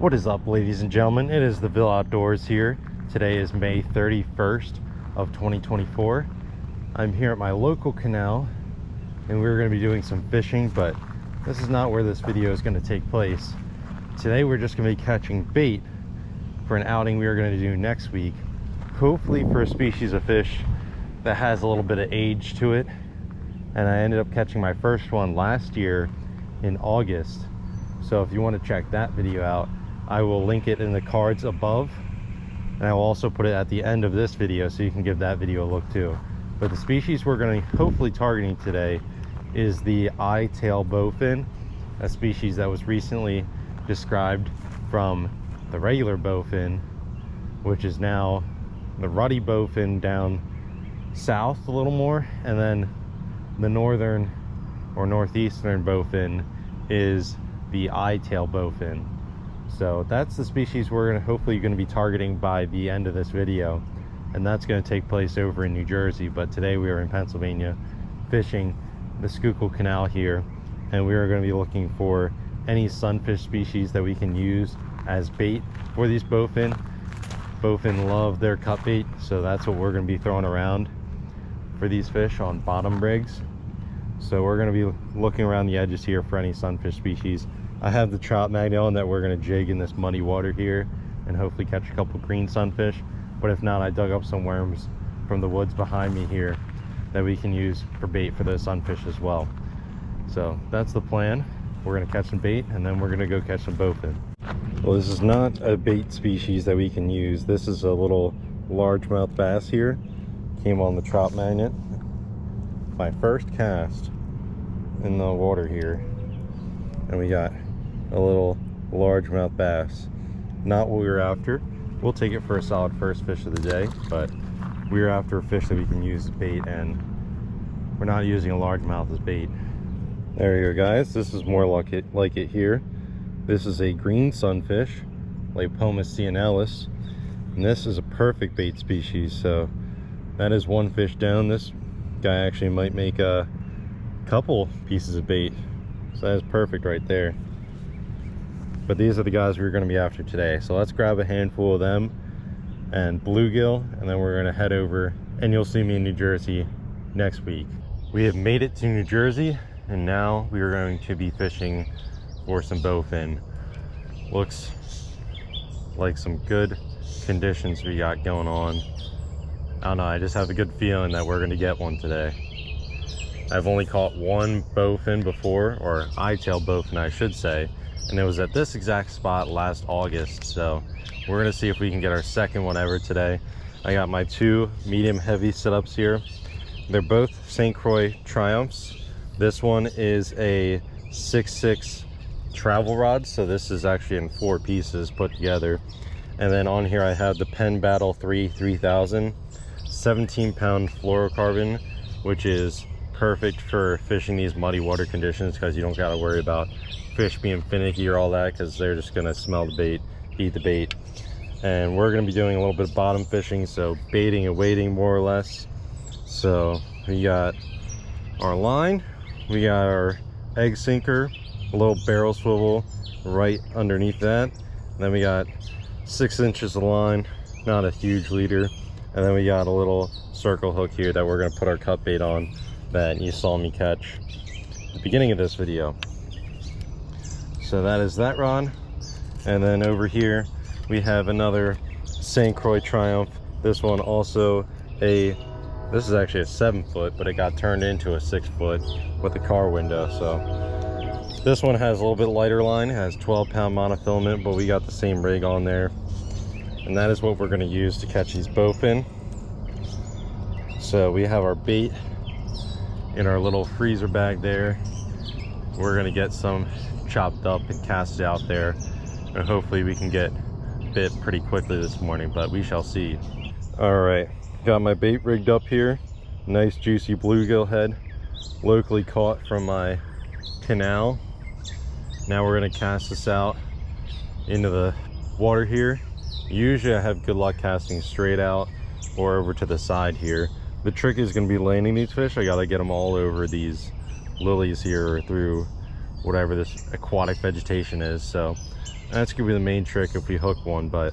What is up, ladies and gentlemen? It is the Ville Outdoors here. Today is May 31st of 2024. I'm here at my local canal and we're going to be doing some fishing, but this is not where this video is going to take place. Today we're just going to be catching bait for an outing we are going to do next week, hopefully for a species of fish that has a little bit of age to it. And I ended up catching my first one last year in August. So if you want to check that video out, I will link it in the cards above, and I will also put it at the end of this video so you can give that video a look too. But the species we're going to hopefully targeting today is the Eyeball Bowfin, a species that was recently described from the regular bowfin, which is now the Ruddy Bowfin down south a little more, and then the northern or northeastern bowfin is the Eyeball Bowfin. So that's the species we're hopefully going to be targeting by the end of this video, and that's going to take place over in New Jersey. But today we are in Pennsylvania fishing the Schuylkill Canal here, and we are going to be looking for any sunfish species that we can use as bait for these bowfin. Bowfin love their cut bait, so that's what we're going to be throwing around for these fish on bottom rigs. So we're going to be looking around the edges here for any sunfish species. I have the trout magnet on that we're going to jig in this muddy water here and hopefully catch a couple green sunfish. But if not, I dug up some worms from the woods behind me here that we can use for bait for those sunfish as well. So that's the plan. We're going to catch some bait and then we're going to go catch some bowfin. Well, this is not a bait species that we can use. This is a little largemouth bass here. Came on the trout magnet. My first cast in the water here, and we got a little largemouth bass. Not what we were after. We'll take it for a solid first fish of the day, but we're after a fish that we can use as bait, and we're not using a largemouth as bait. There you go, guys. This is more like it here. This is a green sunfish, Lapomus cyanellus, and this is a perfect bait species. So that is one fish down. This guy actually might make a couple pieces of bait, so that is perfect right there. But these are the guys we're going to be after today, so let's grab a handful of them and bluegill, and then we're going to head over and you'll see me in New Jersey next week. We have made it to New Jersey, and now we are going to be fishing for some bowfin. Looks like some good conditions we got going on. I don't know, I just have a good feeling that we're going to get one today. I've only caught one bowfin before, or eyetail bowfin I should say, and it was at this exact spot last August. So we're going to see if we can get our second one ever today. I got my two medium heavy setups here. They're both St. Croix Triumphs. This one is a 6'6" travel rod, so this is actually in 4 pieces put together. And then on here I have the Penn Battle 3000 17-pound fluorocarbon, which is perfect for fishing these muddy water conditions because you don't got to worry about fish being finicky or all that, because they're just going to smell the bait, eat the bait. And we're going to be doing a little bit of bottom fishing, so baiting and wading more or less. So we got our line, we got our egg sinker, a little barrel swivel right underneath that, and then we got 6 inches of line, not a huge leader, and then we got a little circle hook here that we're going to put our cut bait on that you saw me catch at the beginning of this video. So that is that rod. And then over here we have another St. Croix Triumph. This one also this is actually a 7-foot, but it got turned into a 6-foot with a car window. So this one has a little bit lighter line, it has 12-pound monofilament, but we got the same rig on there. And that is what we're going to use to catch these bowfin. So we have our bait in our little freezer bag there. We're going to get some chopped up and cast it out there, and hopefully we can get bit pretty quickly this morning, but we shall see. All right, got my bait rigged up here. Nice juicy bluegill head, locally caught from my canal. Now we're going to cast this out into the water here. Usually I have good luck casting straight out or over to the side here. The trick is going to be landing these fish. I got to get them all over these lilies here or through whatever this aquatic vegetation is. So that's gonna be the main trick if we hook one, but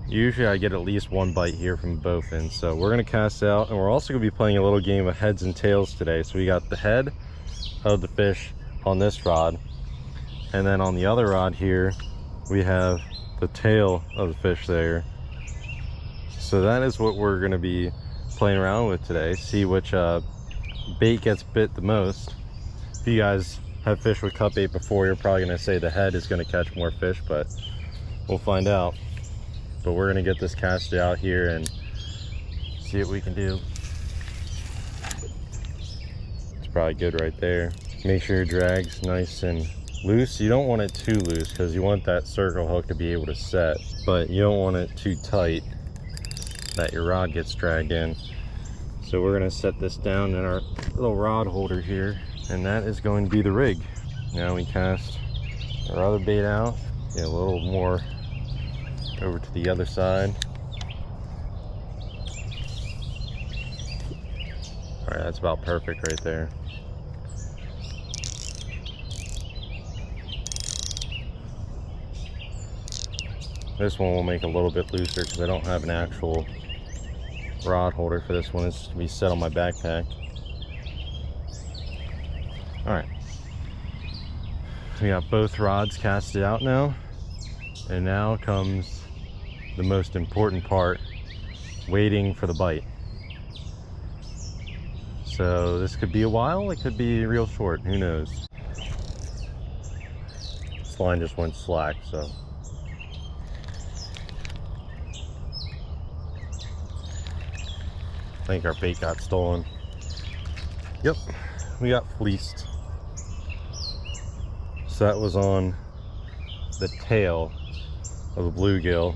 usually I get at least one bite here from bowfin. So we're gonna cast out, and we're also gonna be playing a little game of heads and tails today. So we got the head of the fish on this rod, and then on the other rod here we have the tail of the fish there. So that is what we're gonna be playing around with today. See which bait gets bit the most. If you guys have fished with cut bait before, you're probably gonna say the head is gonna catch more fish, but we'll find out. But we're gonna get this casted out here and see what we can do. It's probably good right there. Make sure your drag's nice and loose. You don't want it too loose because you want that circle hook to be able to set, but you don't want it too tight that your rod gets dragged in. So we're gonna set this down in our little rod holder here, and that is going to be the rig. Now we cast our other bait out, get a little more over to the other side. All right, that's about perfect right there. This one will make a little bit looser because I don't have an actual rod holder for this one. It's just gonna be set on my backpack. All right, we got both rods casted out now, and now comes the most important part, waiting for the bite. So this could be a while, it could be real short, who knows. This line just went slack, so I think our bait got stolen. Yep, we got fleeced. So that was on the tail of the bluegill.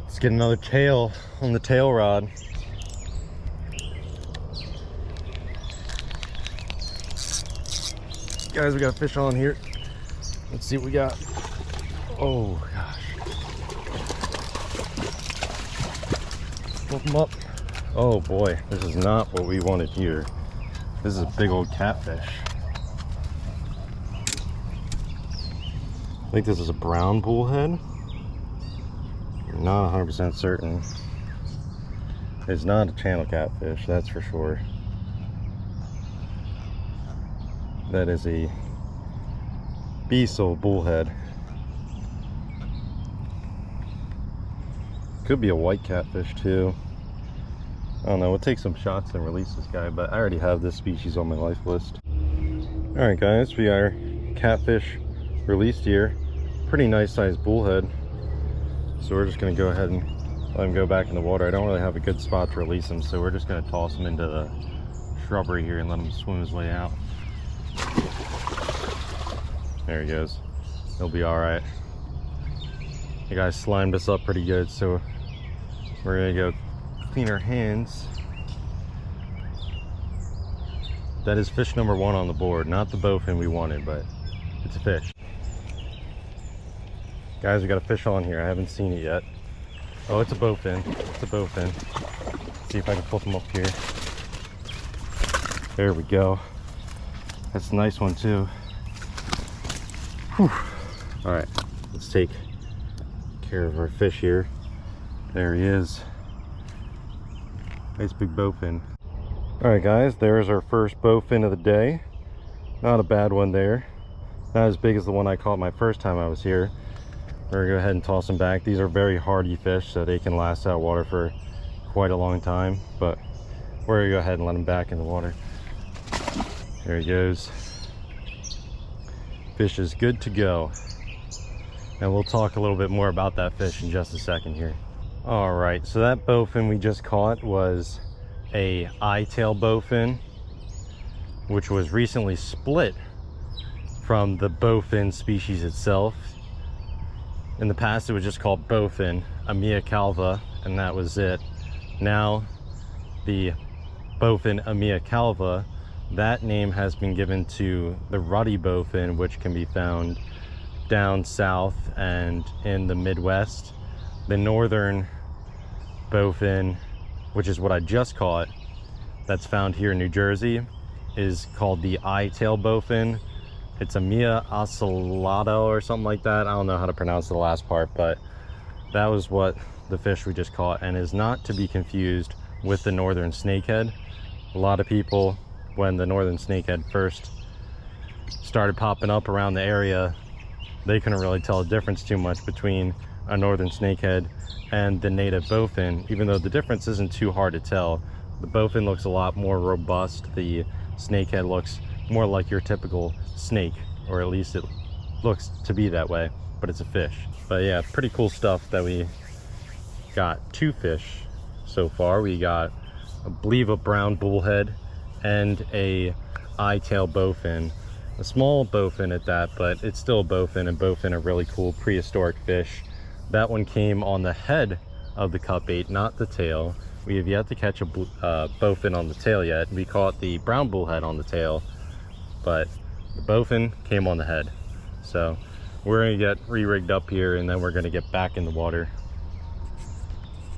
Let's get another tail on the tail rod. Guys, we got a fish on here. Let's see what we got. Oh gosh. Flip them up. Oh boy, this is not what we wanted here. This is a big old catfish. I think this is a brown bullhead. I'm not 100% certain. It's not a channel catfish, that's for sure. That is a beasel bullhead. Could be a white catfish too. I don't know, we'll take some shots and release this guy, but I already have this species on my life list. All right guys, we got our catfish released here. Pretty nice sized bullhead. So we're just gonna go ahead and let him go back in the water. I don't really have a good spot to release him, so we're just gonna toss him into the shrubbery here and let him swim his way out. There he goes. He'll be all right. The guy slimed us up pretty good, so we're gonna go clean our hands. That is fish number 1 on the board, not the bowfin we wanted, but it's a fish. Guys, we got a fish on here. I haven't seen it yet. Oh, it's a bowfin. It's a bowfin. Let's see if I can flip him up here. There we go. That's a nice one too. Whew. All right, let's take care of our fish here. There he is. Nice big bowfin. All right guys, there's our first bowfin of the day. Not a bad one there. Not as big as the one I caught my first time I was here. We're gonna go ahead and toss them back. These are very hardy fish, so they can last out water for quite a long time, but we're gonna go ahead and let them back in the water. There he goes. Fish is good to go. And we'll talk a little bit more about that fish in just a second here. All right, so that bowfin we just caught was a eyetail bowfin, which was recently split from the bowfin species itself. In the past, it was just called bowfin, Amia calva, and that was it. Now, the bowfin Amia calva, that name has been given to the Ruddy Bowfin, which can be found down south and in the Midwest. The northern bowfin, which is what I just caught, that's found here in New Jersey, is called the Eyeball Bowfin. It's Amia ocellicauda or something like that. I don't know how to pronounce the last part, but that was what the fish we just caught, and is not to be confused with the northern snakehead. A lot of people, when the northern snakehead first started popping up around the area, they couldn't really tell the difference too much between a northern snakehead and the native bowfin, even though the difference isn't too hard to tell. The bowfin looks a lot more robust. The snakehead looks more like your typical snake, or at least it looks to be that way, but it's a fish. But yeah, pretty cool stuff that we got. 2 fish so far. We got, I believe, a brown bullhead and a eyetail bowfin. A small bowfin at that, but it's still a bowfin, and bowfin are really cool prehistoric fish. That one came on the head of the cut bait, not the tail. We have yet to catch a bowfin on the tail yet. We caught the brown bullhead on the tail, but the bowfin came on the head. So we're gonna get re-rigged up here, and then we're gonna get back in the water.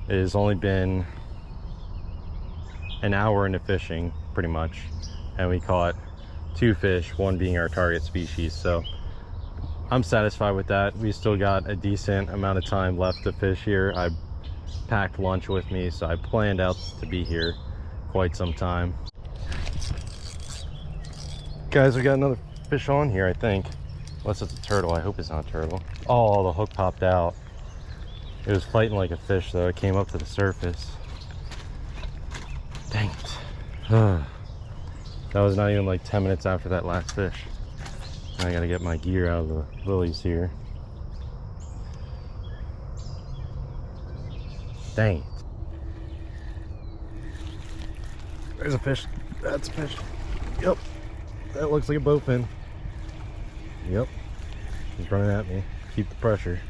It has only been an hour into fishing, pretty much, and we caught 2 fish, one being our target species. So I'm satisfied with that. We still got a decent amount of time left to fish here. I packed lunch with me, so I planned out to be here quite some time. Guys, we got another fish on here, I think. Unless it's a turtle. I hope it's not a turtle. Oh, the hook popped out. It was fighting like a fish, though. It came up to the surface. Dang it. That was not even like 10 minutes after that last fish. I gotta get my gear out of the lilies here. Dang it. There's a fish. That's a fish. Yep. That looks like a bowfin. Yep. He's running at me. Keep the pressure.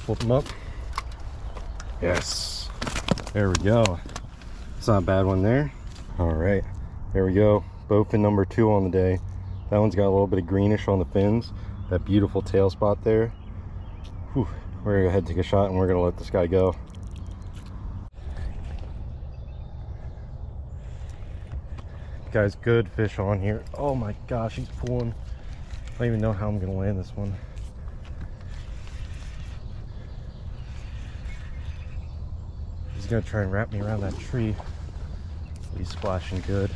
Flip him up. Yes. There we go. It's not a bad one there. All right. There we go. Bowfin number 2 on the day. That one's got a little bit of greenish on the fins. That beautiful tail spot there. Whew. We're gonna go ahead and take a shot, and we're gonna let this guy go. Guys, good fish on here. Oh my gosh, he's pulling. I don't even know how I'm gonna land this one. He's gonna try and wrap me around that tree. He's splashing good.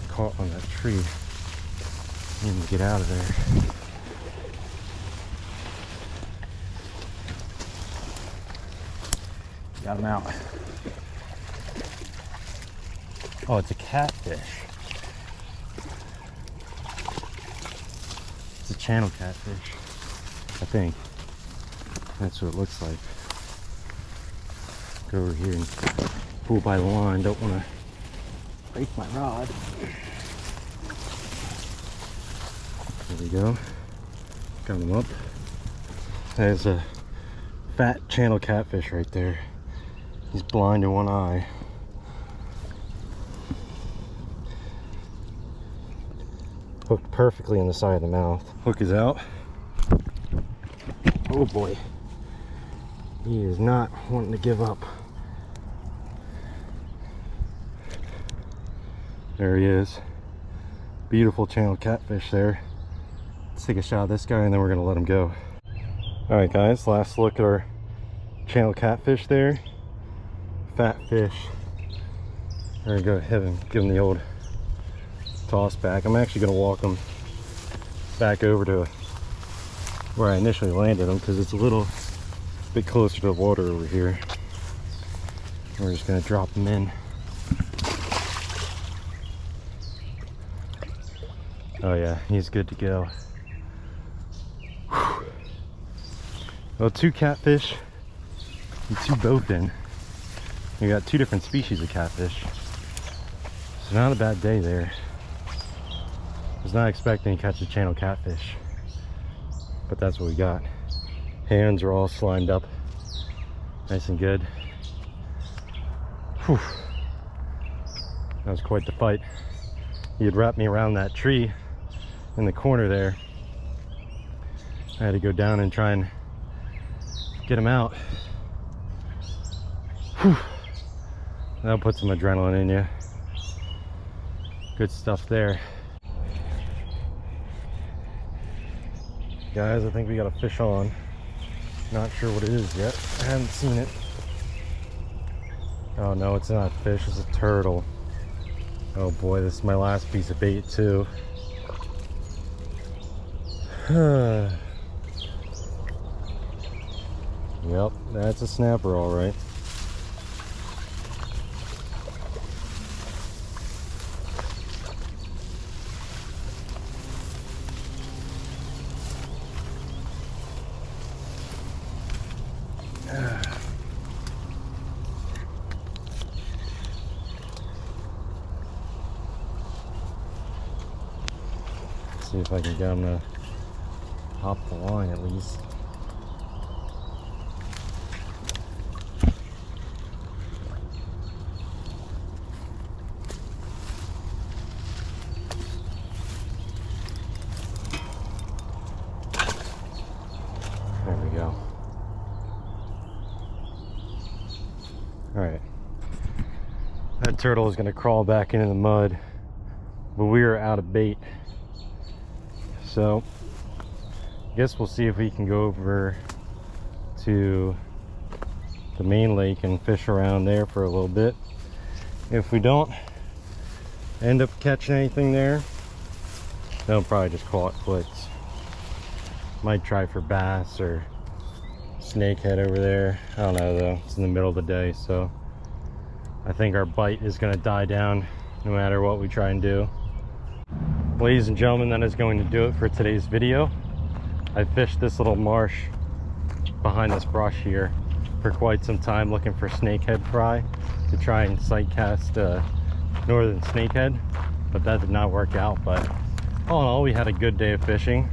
Caught on that tree. Need to get out of there. Got him out. Oh, it's a catfish. It's a channel catfish, I think. That's what it looks like. Go over here and pull by the line. Don't want to break my rod. There we go. Got him up. There's a fat channel catfish right there. He's blind in one eye. Hooked perfectly in the side of the mouth. Hook is out. Oh boy. He is not wanting to give up. There he is. Beautiful channel catfish there. Let's take a shot of this guy, and then we're gonna let him go. All right guys, last look at our channel catfish there. Fat fish. We're gonna go ahead and give him the old toss back. I'm actually gonna walk him back over to where I initially landed him, because it's a little bit closer to the water over here. We're just gonna drop him in. Oh yeah, he's good to go. Whew. Well, 2 catfish and 2 bowfin. We got 2 different species of catfish. So not a bad day there. I was not expecting to catch a channel catfish, but that's what we got. Hands are all slimed up, nice and good. Whew. That was quite the fight. He had wrapped me around that tree in the corner there. I had to go down and try and get them out. Whew. That'll put some adrenaline in you. Good stuff there. Guys, I think we got a fish on. Not sure what it is yet. I haven't seen it. Oh no, it's not a fish, it's a turtle. Oh boy, this is my last piece of bait too. Yep, that's a snapper all right. See if I can get him to hop the line at least. There we go. All right. That turtle is going to crawl back into the mud, but we are out of bait. So I guess we'll see if we can go over to the main lake and fish around there for a little bit. If we don't end up catching anything there, then we'll probably just call it quits. Might try for bass or snakehead over there. I don't know though, it's in the middle of the day, so I think our bite is going to die down no matter what we try and do. Ladies and gentlemen, that is going to do it for today's video. I fished this little marsh behind this brush here for quite some time looking for snakehead fry to try and sight cast northern snakehead, but that did not work out. But all in all, we had a good day of fishing.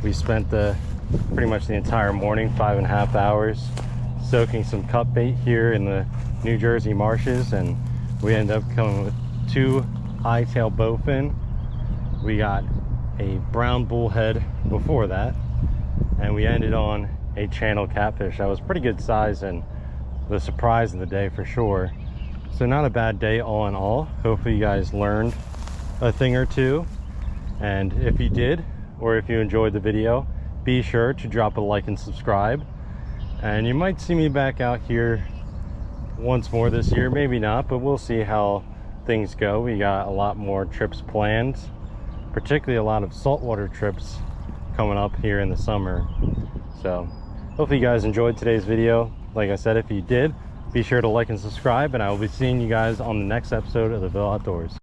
We spent pretty much the entire morning, 5.5 hours, soaking some cut bait here in the New Jersey marshes, and we ended up coming with 2 Eyeball Bowfin. We got a brown bullhead before that, and we ended on a channel catfish. That was pretty good size and the surprise of the day for sure. So not a bad day all in all. Hopefully you guys learned a thing or two, and if you did, or if you enjoyed the video, be sure to drop a like and subscribe. And you might see me back out here once more this year, maybe not, but we'll see how things go. We got a lot more trips planned, particularly a lot of saltwater trips coming up here in the summer. So hopefully you guys enjoyed today's video. Like I said, if you did, be sure to like and subscribe, and I will be seeing you guys on the next episode of the Ville Outdoors.